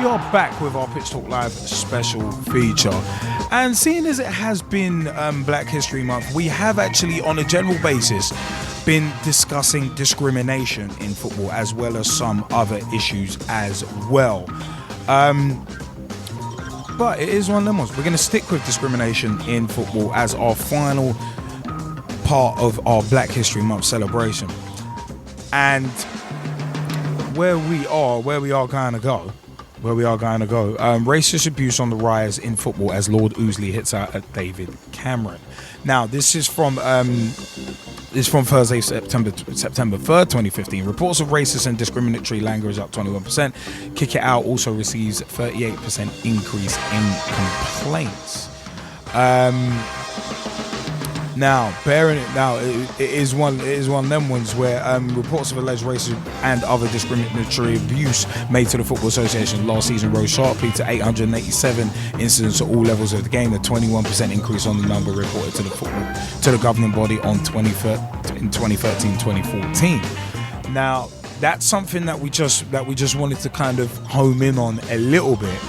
are back with our Pitch Talk Live special feature. And seeing as it has been Black History Month, we have actually, on a general basis, been discussing discrimination in football as well as some other issues as well. But it is one of them ones. We're going to stick with discrimination in football as our final part of our Black History Month celebration. And where we are going to go, racist abuse on the rise in football as Lord Ousley hits out at David Cameron. Now, this is from Thursday, September 3rd, 2015. Reports of racist and discriminatory language up 21%. Kick It Out also receives 38% increase in complaints. It is one of them ones where reports of alleged racism and other discriminatory abuse made to the Football Association last season rose sharply to 887 incidents at all levels of the game, a 21% increase on the number reported to the governing body in 2013-2014. Now, that's something that we just wanted to kind of home in on a little bit,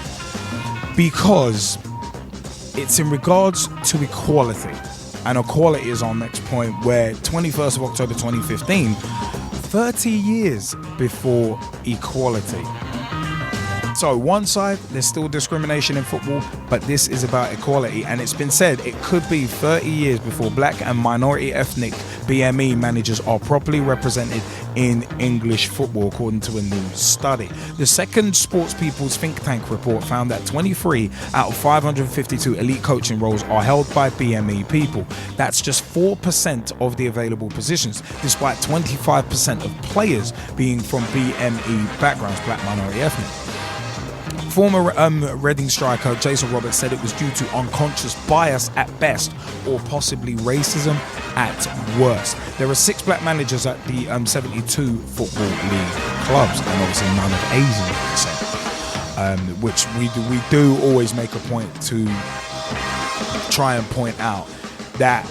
because it's in regards to equality. And equality is our next point, where 21st of October 2015, 30 years before equality. So one side, there's still discrimination in football, but this is about equality. And it's been said it could be 30 years before black and minority ethnic BME managers are properly represented in English football, according to a new study. The second Sports People's think tank report found that 23 out of 552 elite coaching roles are held by BME people. That's just 4% of the available positions, despite 25% of players being from BME backgrounds, black, minority, ethnic. Former Reading striker Jason Roberts said it was due to unconscious bias at best, or possibly racism at worst. There are 6 black managers at the 72 Football League clubs, and obviously none of Asian descent, which we do always make a point to try and point out that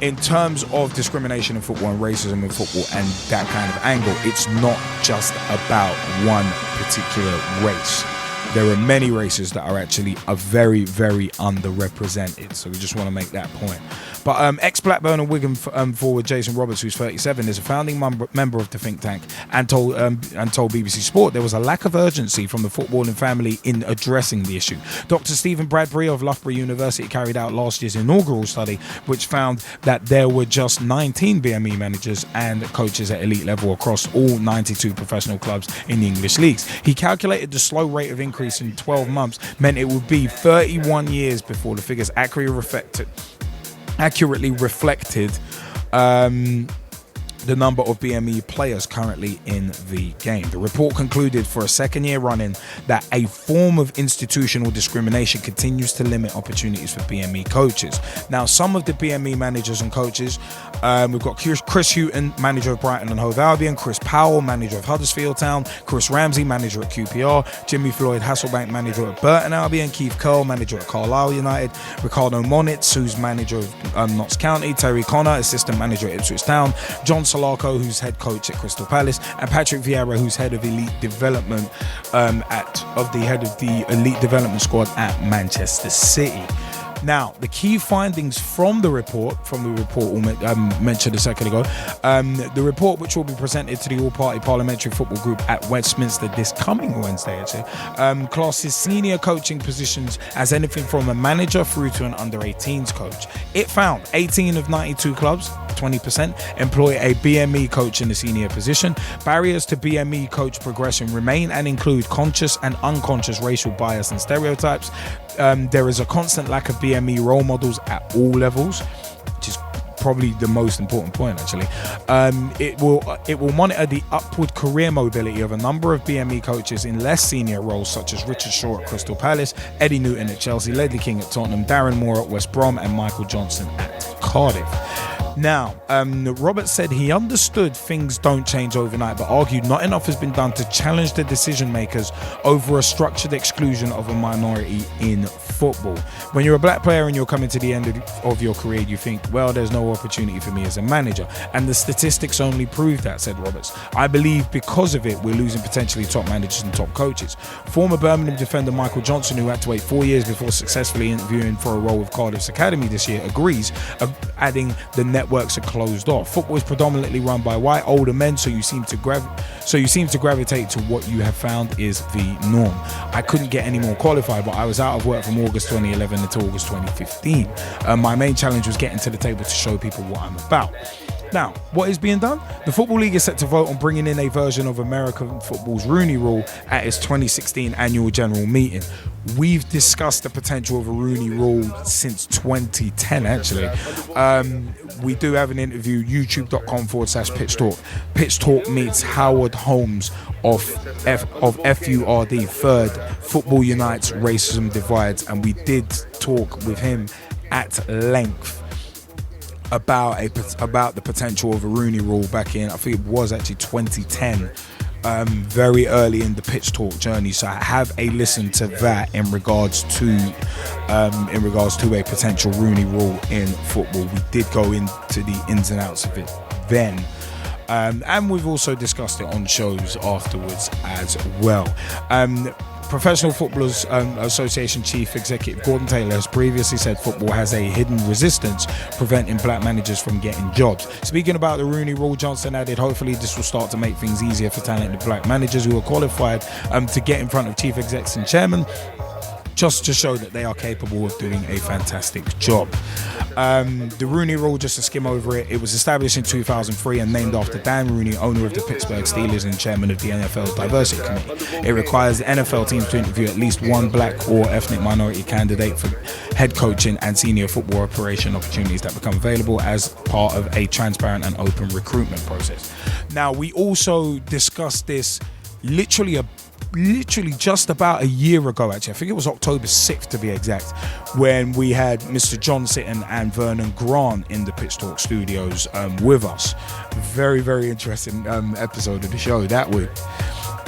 in terms of discrimination in football and racism in football and that kind of angle, it's not just about one particular race. There are many races that are actually very, very underrepresented. So we just want to make that point. But ex-Blackburn and Wigan forward Jason Roberts, who's 37, is a founding member of the think tank, and told BBC Sport there was a lack of urgency from the footballing family in addressing the issue. Dr. Stephen Bradbury of Loughborough University carried out last year's inaugural study, which found that there were just 19 BME managers and coaches at elite level across all 92 professional clubs in the English leagues. He calculated the slow rate of increase in 12 months meant it would be 31 years before the figures accurately reflected the number of BME players currently in the game. The report concluded for a second year running that a form of institutional discrimination continues to limit opportunities for BME coaches. Now, some of the BME managers and coaches, we've got Chris Hughton, manager of Brighton and Hove Albion, Chris Powell, manager of Huddersfield Town, Chris Ramsey, manager at QPR, Jimmy Floyd Hasselbank, manager at Burton Albion, Keith Curl, manager at Carlisle United, Ricardo Monitz, who's manager of Notts County, Terry Connor, assistant manager at Ipswich Town, John Solarco, who's head coach at Crystal Palace, and Patrick Vieira, who's head of elite development head of the elite development squad at Manchester City. Now, the key findings from the report we mentioned a second ago, the report, which will be presented to the All-Party Parliamentary Football Group at Westminster this coming Wednesday, classes senior coaching positions as anything from a manager through to an under-18s coach. It found 18 of 92 clubs, 20%, employ a BME coach in the senior position. Barriers to BME coach progression remain and include conscious and unconscious racial bias and stereotypes. There is a constant lack of BME role models at all levels, which is probably the most important point, actually. It will monitor the upward career mobility of a number of BME coaches in less senior roles, such as Richard Shaw at Crystal Palace, Eddie Newton at Chelsea, Ledley King at Tottenham, Darren Moore at West Brom, and Michael Johnson at Cardiff. Now, Robert said he understood things don't change overnight, but argued not enough has been done to challenge the decision makers over a structured exclusion of a minority in football. When you're a black player and you're coming to the end of your career, you think, well, there's no opportunity for me as a manager. And the statistics only prove that, said Roberts. I believe because of it, we're losing potentially top managers and top coaches. Former Birmingham defender Michael Johnson, who had to wait 4 years before successfully interviewing for a role with Cardiff's Academy this year, agrees, adding the networks are closed off. Football is predominantly run by white older men, so you seem to gravitate to what you have found is the norm. I couldn't get any more qualified, but I was out of work from August 2011 until August 2015. My main challenge was getting to the table to show people what I'm about. Now, what is being done? The Football League is set to vote on bringing in a version of American football's Rooney Rule at its 2016 annual general meeting. We've discussed the potential of a Rooney Rule since 2010, actually. We do have an interview, youtube.com/Pitch Talk. Pitch Talk meets Howard Holmes of FURD, Third Football Unites Racism Divides, and we did talk with him at length about the potential of a Rooney Rule back in, I think it was actually 2010, very early in the Pitch Talk journey. So I have a listen to that in regards to a potential Rooney Rule in football. We did go into the ins and outs of it then. And we've also discussed it on shows afterwards as well. Professional Footballers Association Chief Executive Gordon Taylor has previously said football has a hidden resistance preventing black managers from getting jobs. Speaking about the Rooney Rule, Johnson added, hopefully this will start to make things easier for talented black managers who are qualified to get in front of chief execs and chairmen, just to show that they are capable of doing a fantastic job. The Rooney Rule, just to skim over it, it was established in 2003 and named after Dan Rooney, owner of the Pittsburgh Steelers and chairman of the NFL's Diversity Committee. It requires the NFL teams to interview at least one black or ethnic minority candidate for head coaching and senior football operation opportunities that become available as part of a transparent and open recruitment process. Now, we also discussed this literally just about a year ago, actually. I think it was October 6th to be exact, when we had Mr. John Sitton and Vernon Grant in the Pitch Talk studios with us. Very, very interesting episode of the show that week.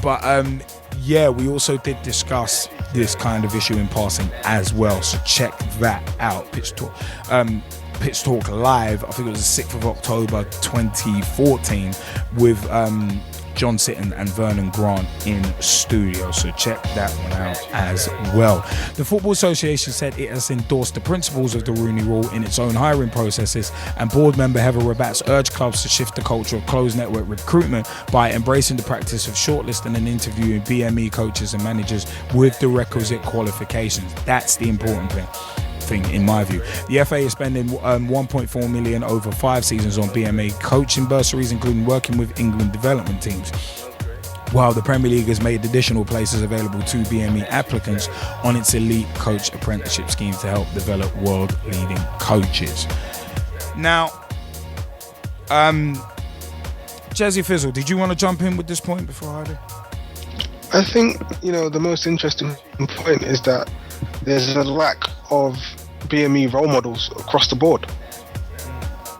But yeah, we also did discuss this kind of issue in passing as well, so check that out. Pitch Talk Live, I think it was the 6th of October 2014 with John Sitton and Vernon Grant in studio, so check that one out as well. The Football Association said it has endorsed the principles of the Rooney Rule in its own hiring processes, and board member Heather Rabatz urged clubs to shift the culture of closed network recruitment by embracing the practice of shortlisting and interviewing BME coaches and managers with the requisite qualifications. That's the important thing, in my view. The FA is spending $1.4 million over 5 seasons on BME coaching bursaries, including working with England development teams, while the Premier League has made additional places available to BME applicants on its elite coach apprenticeship scheme to help develop world-leading coaches. Now, Gezzie Fizzle, did you want to jump in with this point before I do? I think, the most interesting point is that there's a lack of BME role models across the board.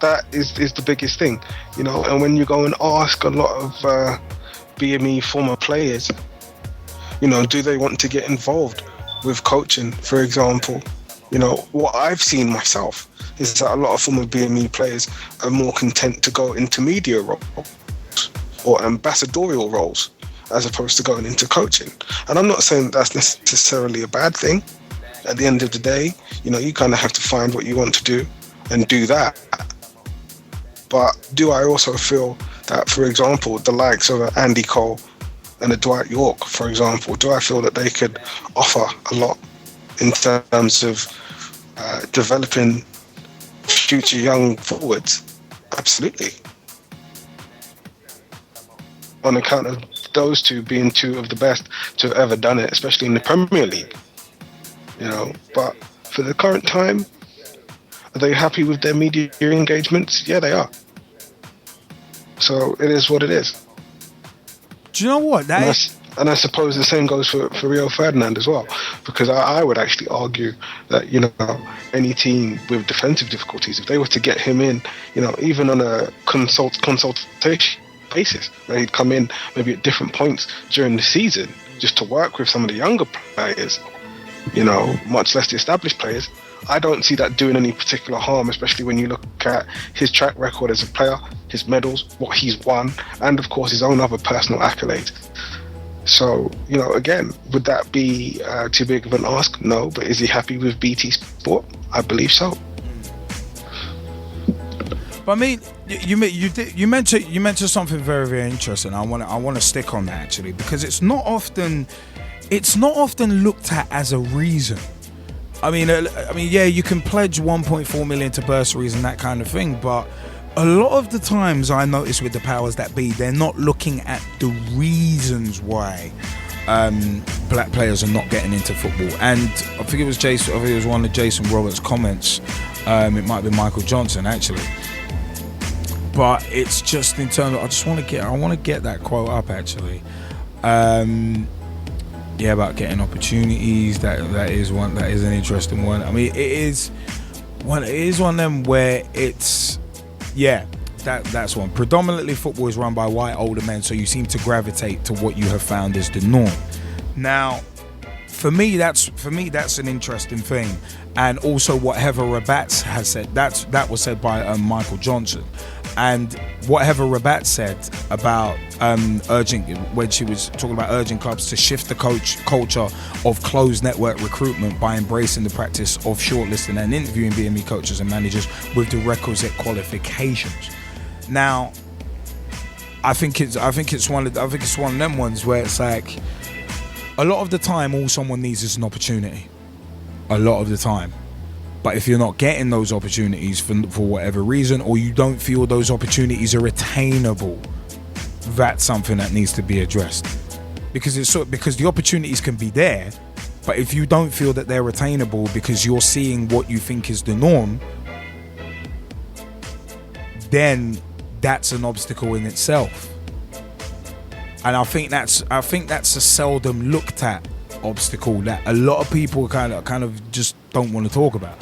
That is the biggest thing, and when you go and ask a lot of BME former players, do they want to get involved with coaching, for example? What I've seen myself is that a lot of former BME players are more content to go into media roles or ambassadorial roles as opposed to going into coaching. And I'm not saying that's necessarily a bad thing. At the end of the day, you kind of have to find what you want to do and do that. But do I also feel that, for example, the likes of Andy Cole and a Dwight York, for example, do I feel that they could offer a lot in terms of developing future young forwards? Absolutely. On account of those two being two of the best to have ever done it, especially in the Premier League. But for the current time, are they happy with their media engagements? Yeah, they are. So it is what it is. Do you know what? And I suppose the same goes for Rio Ferdinand as well. because I would actually argue that, you know, any team with defensive difficulties, if they were to get him in, you know, even on a consultation basis, where he'd come in maybe at different points during the season just to work with some of the younger players, you know, much less the established players, I don't see that doing any particular harm, especially when you look at his track record as a player, his medals, what he's won, and of course his own other personal accolades. So, you know, again, would that be too big of an ask? No, but is he happy with BT Sport? I believe so. But I mean, you mentioned something very, very interesting. I want to stick on that actually, because it's not often looked at as a reason. I mean, yeah, you can pledge 1.4 million to bursaries and that kind of thing, but a lot of the times I notice with the powers that be, they're not looking at the reasons why black players are not getting into football. And I think it was Jason. I think it was one of Jason Roberts' comments. It might be Michael Johnson actually. But it's just in terms of, I want to get that quote up actually. Yeah, about getting opportunities. That is an interesting one. I mean, it is one of them where it's, yeah, that's one. Predominantly football is run by white older men, so you seem to gravitate to what you have found is the norm. Now, for me that's an interesting thing. And also what Heather Rabatz has said, that was said by Michael Johnson. And what Heather Rabatz said about when she was talking about urging clubs to shift the culture of closed network recruitment by embracing the practice of shortlisting and interviewing BME coaches and managers with the requisite qualifications. Now, I think it's one of them ones where it's like, a lot of the time all someone needs is an opportunity. A lot of the time. But if you're not getting those opportunities for whatever reason, or you don't feel those opportunities are attainable, that's something that needs to be addressed. Because the opportunities can be there, but if you don't feel that they're attainable because you're seeing what you think is the norm, then that's an obstacle in itself. And I think that's a seldom looked at obstacle that a lot of people kind of just don't want to talk about.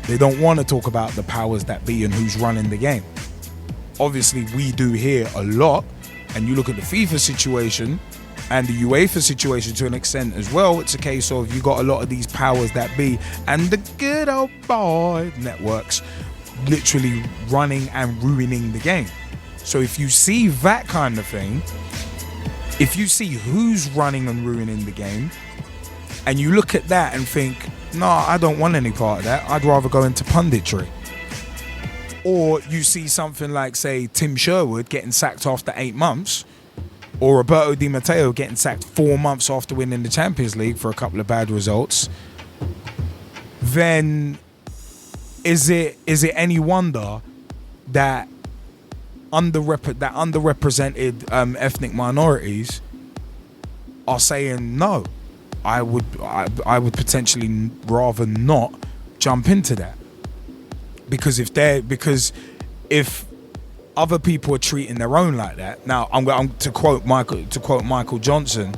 They don't want to talk about the powers that be and who's running the game. Obviously, we do hear a lot, and you look at the FIFA situation and the UEFA situation to an extent as well. It's a case of you got a lot of these powers that be and the good old boy networks literally running and ruining the game. So if you see that kind of thing, if you see who's running and ruining the game, and you look at that and think, no, I don't want any part of that, I'd rather go into punditry. Or you see something like, say, Tim Sherwood getting sacked after 8 months, or Roberto Di Matteo getting sacked 4 months after winning the Champions League for a couple of bad results, then is it any wonder that underrepresented ethnic minorities are saying no? I would potentially rather not jump into that, because if other people are treating their own like that. Now I'm to quote Michael Johnson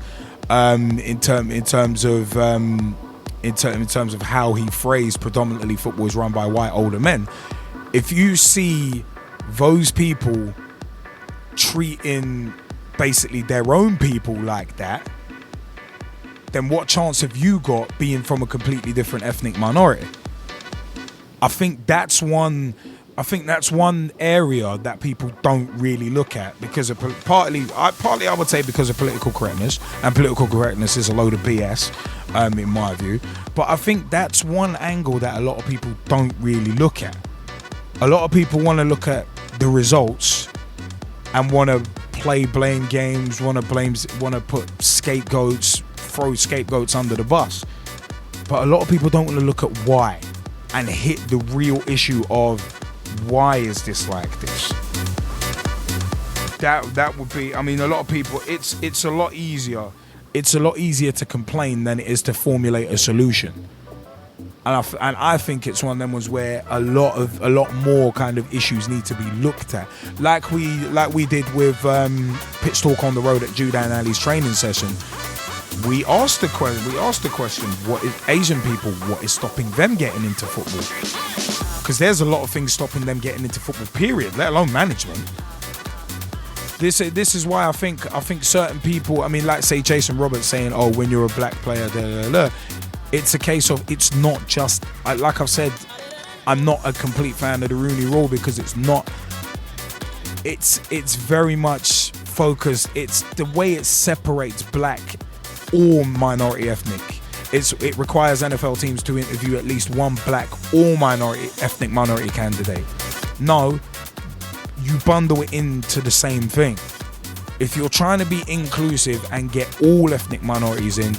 in terms of how he phrased predominantly football is run by white older men. If you see those people treating basically their own people like that, then what chance have you got being from a completely different ethnic minority? I think that's one area that people don't really look at because of partly I would say because of political correctness, and political correctness is a load of BS in my view. But I think that's one angle that a lot of people don't really look at. A lot of people want to look at the results and want to play blame games, want to put throw scapegoats under the bus. But a lot of people don't want to look at why and hit the real issue of why is this like this. That would be, I mean, a lot of people, it's a lot easier to complain than it is to formulate a solution. And I think it's one of them ones where a lot more kind of issues need to be looked at, like we did with Pitch Talk on the Road at Judan Ali's training session. we asked the question, what is Asian people, what is stopping them getting into football? Because there's a lot of things stopping them getting into football, period, let alone management. This is why I think certain people, I mean, like say Jason Roberts saying, oh, when you're a black player, it's a case of, it's not just, like I've said, I'm not a complete fan of the Rooney Rule, because it's very much focused, it's the way it separates black or minority ethnic. It requires NFL teams to interview at least one black or ethnic minority candidate. No, you bundle it into the same thing. If you're trying to be inclusive and get all ethnic minorities in,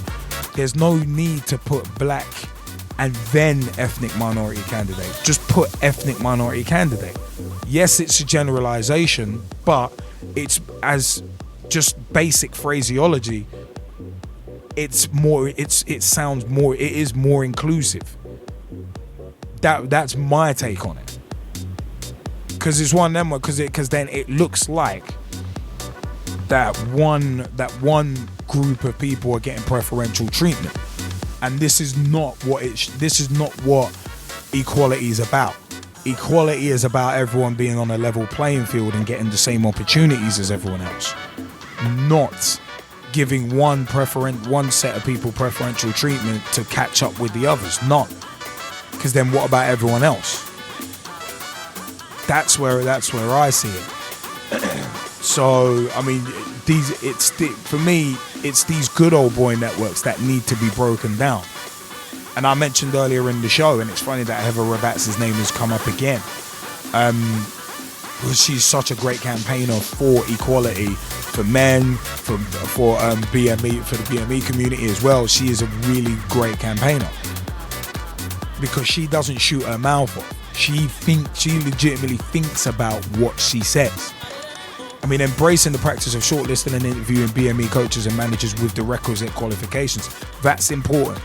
there's no need to put black and then ethnic minority candidate. Just put ethnic minority candidate. Yes, it's a generalization, but it's, as just basic phraseology, it is more inclusive. That's my take on it. Because it's one of them, because then it looks like that one group of people are getting preferential treatment, and this is not what equality is about. Equality is about everyone being on a level playing field and getting the same opportunities as everyone else, not giving one set of people preferential treatment to catch up with the others. Not, because then what about everyone else? That's where I see it. So I mean, for me, it's these good old boy networks that need to be broken down. And I mentioned earlier in the show, and it's funny that Heather Rabatz's name has come up again. She's such a great campaigner for equality, for men, for BME, for the BME community as well. She is a really great campaigner, because she doesn't shoot her mouth off. She legitimately thinks about what she says. I mean, embracing the practice of shortlisting and interviewing BME coaches and managers with the requisite qualifications. That's important.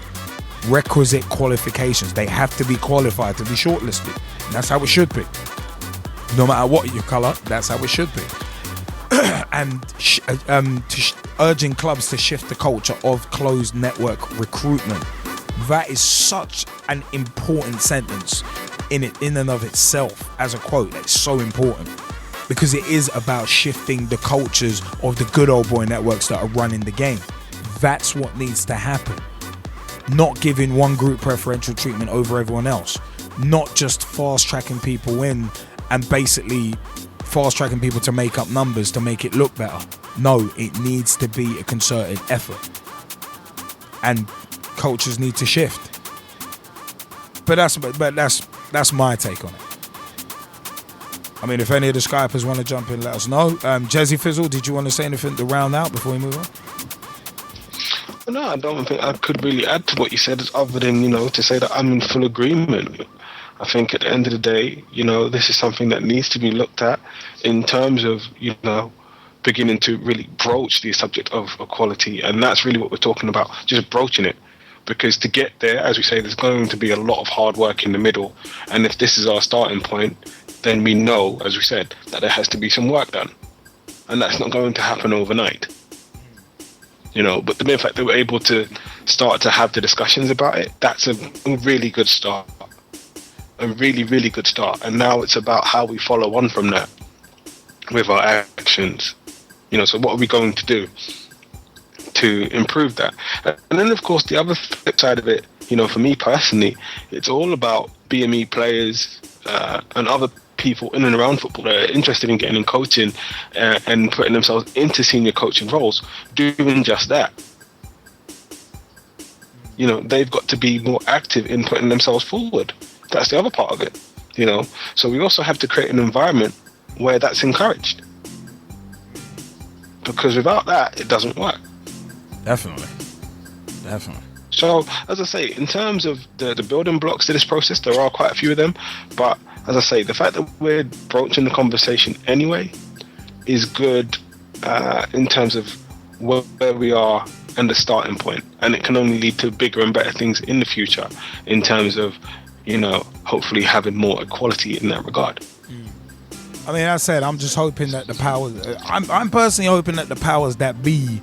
Requisite qualifications. They have to be qualified to be shortlisted. And that's how it should be. No matter what your colour, that's how it should be. And urging clubs to shift the culture of closed network recruitment. That is such an important sentence in and of itself as a quote. It's so important, because it is about shifting the cultures of the good old boy networks that are running the game. That's what needs to happen. Not giving one group preferential treatment over everyone else. Not just fast tracking people in and basically fast tracking people to make up numbers to make it look better. No, it needs to be a concerted effort. And cultures need to shift. But that's my take on it. I mean, if any of the Skypers want to jump in, let us know. Gezzie Fizzle, did you want to say anything to round out before we move on? No, I don't think I could really add to what you said, other than, to say that I'm in full agreement. I think at the end of the day, this is something that needs to be looked at in terms of, beginning to really broach the subject of equality. And that's really what we're talking about, just broaching it. Because to get there, as we say, there's going to be a lot of hard work in the middle. And if this is our starting point, then we know, as we said, that there has to be some work done. And that's not going to happen overnight. But the mere fact that we're able to start to have the discussions about it, that's a really good start. A really, really good start. And now it's about how we follow on from that with our actions. So what are we going to do to improve that? And then, of course, the other flip side of it, for me personally, it's all about BME players and other people in and around football that are interested in getting in coaching and putting themselves into senior coaching roles, doing just that. They've got to be more active in putting themselves forward. That's the other part of it. So we also have to create an environment where that's encouraged, because without that, it doesn't work. Definitely. So, as I say, in terms of the building blocks to this process, there are quite a few of them. But, as I say, the fact that we're broaching the conversation anyway is good in terms of where we are and the starting point. And it can only lead to bigger and better things in the future in terms of, hopefully having more equality in that regard. I mean, as I said, I'm just hoping that I'm personally hoping that the powers that be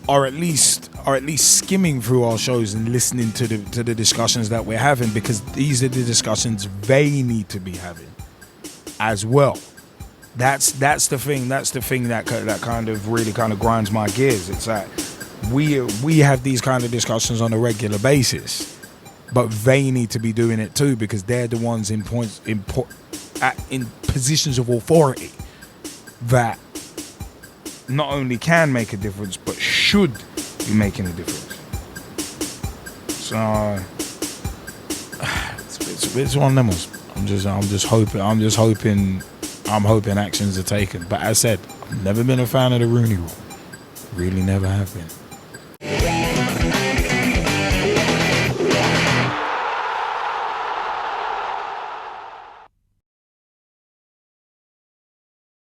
are at least are at least skimming through our shows and listening to the discussions that we're having, because these are the discussions they need to be having as well. That's the thing. That's the thing that kind of really kind of grinds my gears. It's that we have these kind of discussions on a regular basis, but they need to be doing it too, because they're the ones in positions of authority that not only can make a difference but should be making a difference. So it's one of them ones. I'm hoping actions are taken. But as I said, I've never been a fan of the Rooney Rule. Really never have been.